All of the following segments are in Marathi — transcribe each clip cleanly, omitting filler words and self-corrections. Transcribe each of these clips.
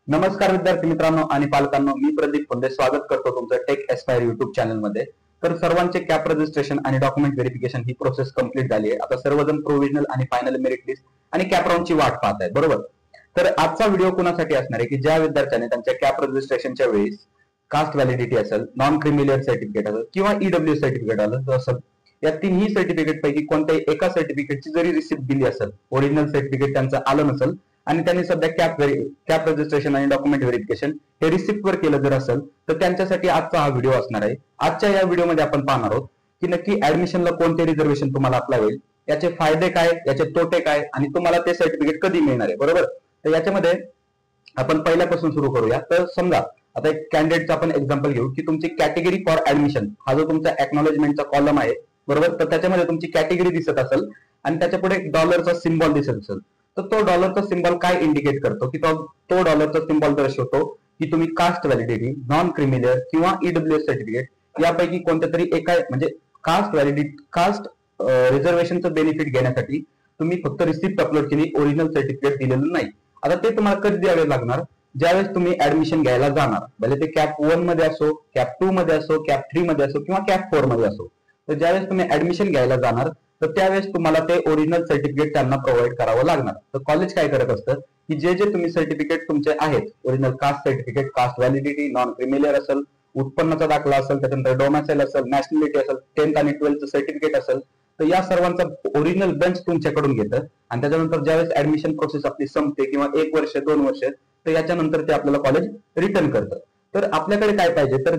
नमस्कार विद्यार्थी मित्रांनो आणि पालकांनो, मी प्रदीप पुंडे स्वागत करतो तुमचं टेक एस्पायर युट्यूब चॅनल मध्ये। तर सर्वांचे कॅप रजिस्ट्रेशन आणि डॉक्युमेंट व्हेरिफिकेशन ही प्रोसेस कंप्लीट झाली आहे। आता सर्वजण प्रोव्हिजनल आणि फायनल मेरिट लिस्ट आणि कॅप राऊंडची वाट पाहत आहेत, बरोबर। तर आजचा व्हिडिओ कुणासाठी असणार आहे की ज्या विद्यार्थ्यांनी त्यांच्या कॅप रजिस्ट्रेशनच्या वेळेस कास्ट व्हॅलिडिटी असेल, नॉन क्रिमिलियर सर्टिफिकेट असेल किंवा ईडब्ल्यू सर्टिफिकेट असेल, या तिन्ही सर्टिफिकेट पैकी कोणत्याही एका सर्टिफिकेटची जरी रिसिप्ट दिली असेल, ओरिजिनल सर्टिफिकेट त्यांचं आलं नसेल आणि त्यांनी सध्या कॅप रजिस्ट्रेशन आणि डॉक्युमेंट व्हेरिफिकेशन हे रिसिप्ट वर केलं जर असेल, तर त्यांच्यासाठी आजचा हा व्हिडिओ असणार आहे। आजच्या या व्हिडिओमध्ये आपण पाहणार आहोत की नक्की ऍडमिशनला कोणते रिझर्वेशन तुम्हाला अप्लाय होईल, याचे फायदे काय, याचे तोटे काय आणि तुम्हाला ते सर्टिफिकेट कधी मिळणार आहे, बरोबर। तर याच्यामध्ये आपण पहिल्यापासून सुरू करूया। तर समजा आता एक कॅन्डिडेटचा आपण एक्झाम्पल घेऊ की तुमची कॅटेगरी फॉर ऍडमिशन हा जो तुमचा एक्नॉलेजमेंटचा कॉलम आहे, बरोबर, तर त्याच्यामध्ये तुमची कॅटेगरी दिसत असेल आणि त्याच्या पुढे एक डॉलरचा सिम्बॉल दिसत असेल, तर तो डॉलरचा सिम्बॉल काय इंडिकेट करतो की तो डॉलरचा सिम्बॉल दर्शवतो की तुम्ही कास्ट व्हॅलिडिटी, नॉन क्रिमिलियर किंवा ईडब्ल्यूएस सर्टिफिकेट यापैकी कोणत्या तरी एका म्हणजे कास्ट रिझर्वेशनचं बेनिफिट घेण्यासाठी तुम्ही फक्त रिसिप्ट अपलोड केली, ओरिजिनल सर्टिफिकेट दिलेलं नाही। आता ते तुम्हाला कधी द्यावे लागणार, ज्यावेळेस तुम्ही ऍडमिशन घ्यायला जाणार, भले ते कॅप 1 मध्ये असो, कॅप 2 मध्ये असो, कॅप 3 मध्ये असो किंवा कॅप 4 मध्ये असो। तर ज्यावेळेस तुम्ही ऍडमिशन घ्यायला जाणार तर त्यावेळेस तुम्हाला ते ओरिजिनल सर्टिफिकेट त्यांना प्रोव्हाइड करावं लागणार। तर कॉलेज काय करत असतं की जे तुम्ही सर्टिफिकेट तुमचे आहेत, original caste certificate, caste validity, non creamy layer असेल, उत्पन्नाचा दाखला असेल, त्यानंतर डोमॅसाइल असेल, नॅशनॅलिटी असेल, 10th आणि 12th सर्टिफिकेट असेल, तर या सर्वांचा ओरिजिनल बंच तुमच्याकडून घेतं आणि त्याच्यानंतर ज्यावेळेस ऍडमिशन प्रोसेस आपली संपते किंवा 1 वर्ष 2 वर्ष, तर याच्यानंतर ते आपल्याला कॉलेज रिटर्न करतं। तर आपल्याकडे काय पाहिजे, तर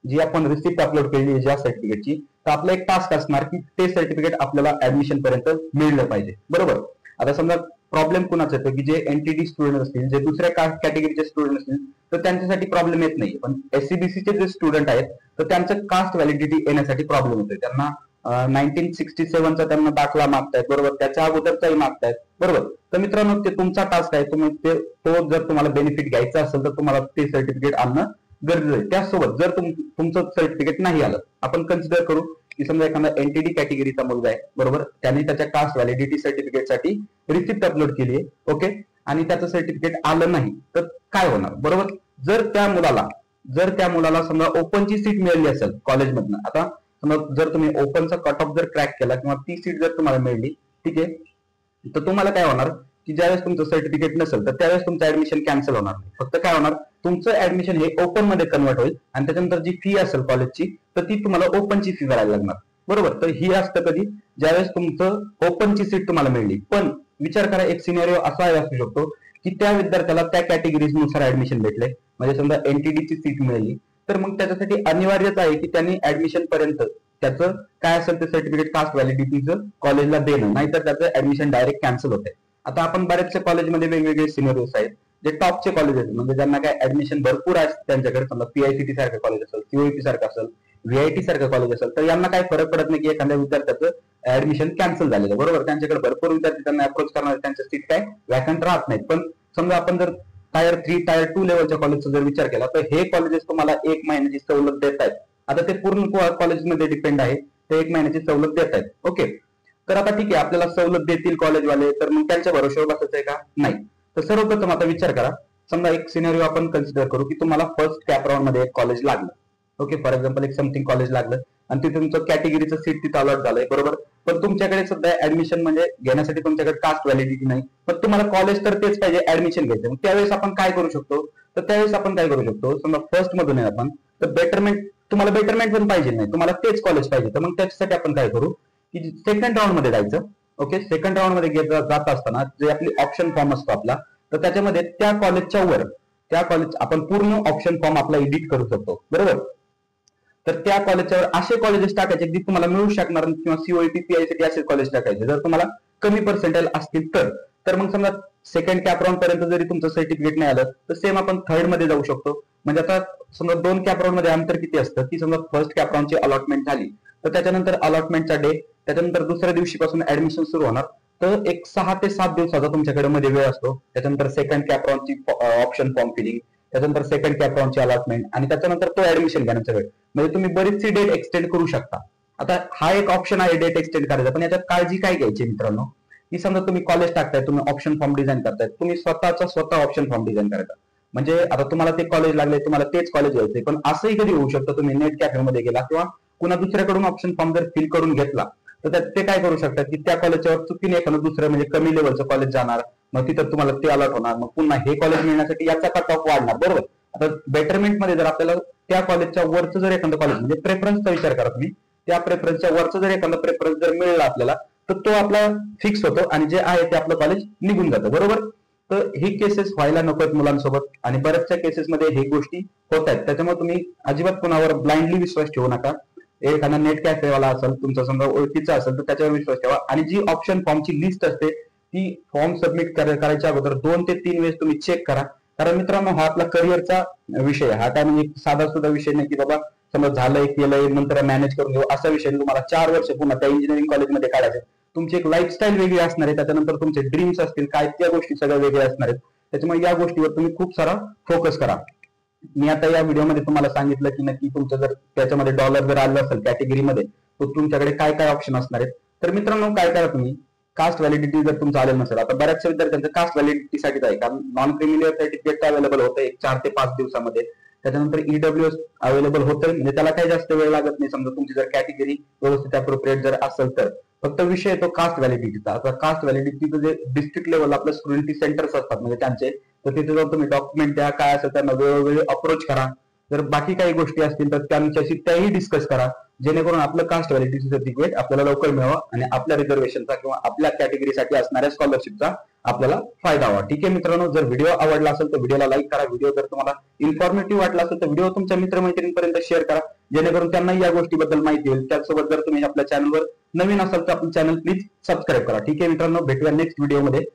जी आपण रिसिप्ट अपलोड केली ज्या सर्टिफिकेटची, तर आपला एक टास्क असणार की ते सर्टिफिकेट आपल्याला ऍडमिशन पर्यंत मिळलं पाहिजे, बरोबर। आता समजा प्रॉब्लेम कुणाचा येतो की जे एनटीडी स्टुडंट असतील, जे दुसऱ्या कास्ट कॅटेगरीचे स्टुडंट असतील, तर त्यांच्यासाठी प्रॉब्लेम येत नाही, पण एससीबीसीचे जे स्टुडंट आहेत तर त्यांचं कास्ट व्हॅलिडिटी येण्यासाठी प्रॉब्लेम होतोय। त्यांना 1967चा त्यांना दाखला मागतायत, बरोबर, त्याच्या अगोदरचाही मागतायत, बरोबर। तर मित्रांनो, ते तुमचा टास्क आहे, तो जर तुम्हाला बेनिफिट घ्यायचा असेल तर तुम्हाला ते सर्टिफिकेट आणणं गरजेचं आहे। त्यासोबत जर तुमचं सर्टिफिकेट नाही आलं, आपण कन्सिडर करू की समजा एखादा एनटीडी कॅटेगरीचा मुलगा आहे, बरोबर, त्याने त्याच्या कास्ट व्हॅलिडिटी सर्टिफिकेटसाठी रिसिप्ट अपलोड केली आहे, ओके, आणि त्याचं सर्टिफिकेट आलं नाही, तर काय होणार, बरोबर। जर त्या मुलाला समजा ओपनची सीट मिळाली असेल कॉलेजमधनं, आता समजा जर तुम्ही ओपनचा कट ऑफ जर क्रॅक केला किंवा ती सीट जर तुम्हाला मिळली, ठीक आहे, तर तुम्हाला काय होणार की ज्यावेळेस तुमचं सर्टिफिकेट नसेल तर त्यावेळेस तुमचं ऍडमिशन कॅन्सल होणार नाही। फक्त काय होणार, तुमचं ऍडमिशन हे ओपन मध्ये कन्वर्ट होईल आणि त्याच्यानंतर जी फी असेल कॉलेजची, तर ती तुम्हाला ओपनची फी भरायला लागणार, बरोबर। तर ही असतं कधी, ज्यावेळेस तुमचं ओपनची सीट तुम्हाला मिळली। पण विचार करा, एक सिनेरिओ असा असू शकतो की त्या विद्यार्थ्याला त्या कॅटेगरीनुसार ऍडमिशन भेटले, म्हणजे समजा एनटीडीची सीट मिळाली, तर मग त्याच्यासाठी अनिवार्यच आहे की त्यांनी ऍडमिशन पर्यंत त्याचं काय असेल ते सर्टिफिकेट कास्ट व्हॅलिडिटीचं कॉलेजला देणं, नाहीतर त्याचं ऍडमिशन डायरेक्ट कॅन्सल होते। आता आपण बऱ्याचशा कॉलेजमध्ये वेगवेगळे सिनेरिओस आहेत, जे टॉपचे कॉलेज आहेत, म्हणजे ज्यांना काय ऍडमिशन भरपूर आहे त्यांच्याकडे, समजा पीआयसीटी सारखं कॉलेज असेल, सीओईपी सारखं असेल, व्हीआयटी सारखं कॉलेज असेल, तर यांना काय फरक पडत नाही की एखाद्या विद्यार्थ्याचं ऍडमिशन कॅन्सल झालेलं, बरोबर। त्यांच्याकडे भरपूर विद्यार्थी त्यांना अप्रोच करणार, त्यांच्या सीट काय वॅकंट राहत नाहीत। पण समजा आपण जर टायर 3, टायर 2 लेवलच्या कॉलेजचा जर विचार केला, तर हे कॉलेजेस तुम्हाला 1 महिन्याची सवलत देत आहेत। आता ते पूर्ण कॉलेजमध्ये डिपेंड आहे, ते 1 महिन्याची सवलत देत आहेत, ओके। तर आता ठीक आहे, आपल्याला सवलत देतील कॉलेजवाले, तर मग त्यांच्या भरोश्यावर बसायचंय का, नाही। तर सर्वप्रथम आता विचार करा, समजा एक सिनेरिओ आपण कन्सिडर करू की तुम्हाला फर्स्ट कॅप राऊंड मध्ये एक कॉलेज लागलं, ओके, फॉर एक्झाम्पल एक समथिंग कॉलेज लागलं आणि तिथे तुमचं कॅटेगरीचं सीट तिथं अलॉट झालंय, बरोबर। पण तुमच्याकडे सध्या ऍडमिशन म्हणजे घेण्यासाठी तुमच्याकडे कास्ट व्हॅलिडिटी नाही, पण तुम्हाला कॉलेज तर तेच पाहिजे, ऍडमिशन घ्यायचं। मग त्यावेळेस आपण काय करू शकतो, समजा फर्स्ट मधून आहे आपण, तर तुम्हाला बेटरमेंट पण पाहिजे नाही, तुम्हाला तेच कॉलेज पाहिजे, तर मग त्याच्यासाठी आपण काय करू की सेकंड राऊंड मध्ये जायचं, ओके। सेकंड राऊंड मध्ये जात असताना जे आपली ऑप्शन फॉर्म असतो आपला, तर त्याच्यामध्ये त्या कॉलेजच्या वर आपण पूर्ण ऑप्शन फॉर्म आपला एडिट करू शकतो, बरोबर। तर त्या कॉलेजच्या वर असे कॉलेजेस टाकायचे की तुम्हाला मिळू शकणार, किंवा सीओईटी पीआयसीटी असे कॉलेज टाकायचे जर तुम्हाला कमी पर्सेंटाइल असतील तर मग समजा सेकंड कॅप राऊंड पर्यंत जरी तुमचं सर्टिफिकेट नाही आलं, तर सेम आपण थर्ड मध्ये जाऊ शकतो। म्हणजे आता समजा 2 कॅप राऊंड मध्ये अंतर किती असतं की समजा फर्स्ट कॅप राऊंडची अलॉटमेंट झाली, तर त्याच्यानंतर अलॉटमेंटचा डे, त्याच्यानंतर दुसऱ्या दिवशीपासून ऍडमिशन सुरू होणार, तर एक 6 ते 7 दिवसाचा तुमच्याकडे मध्ये वेळ असतो। त्याच्यानंतर सेकंड कॅप राऊंडची ऑप्शन फॉर्म फिलिंग, त्याच्यानंतर सेकंड कॅप राऊंडची अलॉटमेंट आणि त्याच्यानंतर तो ऍडमिशन घेण्याचा वेळ, म्हणजे तुम्ही बरीचशी डेट एक्सटेंड करू शकता। आता हा एक ऑप्शन आहे डेट एक्सटेंड करायचा, पण याच्यात काळजी काय घ्यायची मित्रांनो की समजा तुम्ही कॉलेज टाकताय, तुम्ही ऑप्शन फॉर्म डिझाईन करताय, तुम्ही स्वतः ऑप्शन फॉर्म डिझाईन करायचा. म्हणजे आता तुम्हाला ते कॉलेज लागले, तुम्हाला तेच कॉलेज घ्यायचंय, पण असंही कधी होऊ शकतं तुम्ही नेट कॅफेमध्ये गेला किंवा कुणा दुसऱ्याकडून ऑप्शन फॉर्म जर फिल करून घेतला तर ते काय करू शकतात की त्या कॉलेजच्या चुकीने एखादं दुसरं म्हणजे कमी लेवलचं कॉलेज जाणार, मग तिथं तुम्हाला ते अलर्ट होणार, मग पुन्हा हे कॉलेज मिळण्यासाठी याचा कट ऑफ वाढणार. बरोबर. आता बेटरमेंट मध्ये जर आपल्याला त्या कॉलेजच्या वरचं जर एखादं कॉलेज म्हणजे प्रेफरन्सचा विचार करा तुम्ही, त्या प्रेफरन्सच्या वरचं जर एखादं प्रेफरन्स जर मिळाला आपल्याला तर तो आपला फिक्स होतो आणि जे आहे ते आपलं कॉलेज निघून जातं. बरोबर. तर ही केसेस व्हायला नकोत मुलांसोबत आणि बऱ्याचशा केसेसमध्ये हे गोष्टी होत आहेत. त्याच्यामुळे तुम्ही अजिबात कोणावर ब्लाइंडली विश्वास ठेवू नका. एखादा नेट कॅफेवाला असेल, तुमचा समजा ओळखीचा असेल तर त्याच्यावर विश्वास ठेवा. आणि जी ऑप्शन फॉर्मची लिस्ट असते ती फॉर्म सबमिट करायच्या अगोदर 2 ते 3 वेळेस तुम्ही चेक करा. कारण मित्रांनो हा आपला करिअरचा विषय आहे. हा काय म्हणजे साधा सुद्धा विषय नाही की बाबा समजा झालंय केलंय नंतर मॅनेज करून घेऊ असा विषय. तुम्हाला 4 वर्ष पुन्हा त्या इंजिनिअरिंग कॉलेजमध्ये काढायचे. तुमची एक लाईफस्टाईल वेगळी असणार आहे, त्याच्यानंतर तुमचे ड्रीम्स असतील काय त्या गोष्टी सगळ्या वेगळ्या असणार आहेत. त्याच्यामुळे या गोष्टीवर तुम्ही खूप सारा फोकस करा. मी आता या व्हिडिओमध्ये तुम्हाला सांगितलं की नक्की तुमचं जर त्याच्यामध्ये डॉलर जर आलं असेल कॅटेगरीमध्ये तर तुमच्याकडे काय काय ऑप्शन असणार आहेत. तर मित्रांनो काय करा तुम्ही, कास्ट व्हॅलिडिटी जर तुमचं आलेलं नसेल, आता बऱ्याचशा विद्यार्थ्यांचं कास्ट व्हॅलिडिटीसाठीच आहे कारण नॉन क्रिमिलियर सर्टिफिकेट अवेलेबल होतं एक 4 ते 5 दिवसामध्ये. त्याच्यानंतर ईडब्ल्यूएस अवेलेबल होतं म्हणजे त्याला काही जास्त वेळ लागत नाही. समजा तुमची जर कॅटेगरी व्यवस्थित अप्रोप्रिएट जर असेल तर. फक्त विषय येतो कास्ट व्हॅलिडिटीचा. आता कास्ट व्हॅलिडिटीचं जे डिस्ट्रिक्ट लेवल आपलं स्टुडंट सेंटर्स असतात म्हणजे त्यांचे, तर तिथे जाऊन तुम्ही डॉक्युमेंट द्या, काय असेल त्यांना वेळोवेळी अप्रोच करा. जर बाकी काही गोष्टी असतील तर त्यांच्याशी त्याही डिस्कस करा जेणेकरून आपलं कास्ट व्हॅलिडिटी सर्टिफिकेट आपल्याला लवकर मिळावं आणि आपल्या रिझर्वेशनचा किंवा आपल्या कॅटेगरीसाठी असणाऱ्या स्कॉलरशिपचा आपल्याला फायदा व्हावा. ठीक आहे मित्रांनो, जर व्हिडिओ आवडला असेल तर व्हिडिओला लाईक करा. व्हिडिओ जर तुम्हाला इन्फॉर्मेटिव्ह वाटला असेल तर व्हिडिओ तुमच्या मित्रमैत्रिणींपर्यंत शेअर करा जेणेकरून त्यांनाही या गोष्टीबद्दल माहिती होईल. त्याचसोबत जर तुम्ही आपल्या चॅनलवर नवीन असाल तर आपलं चॅनल प्लीज सबस्क्राईब करा. ठीक आहे मित्रांनो, भेटूया नेक्स्ट व्हिडिओमध्ये.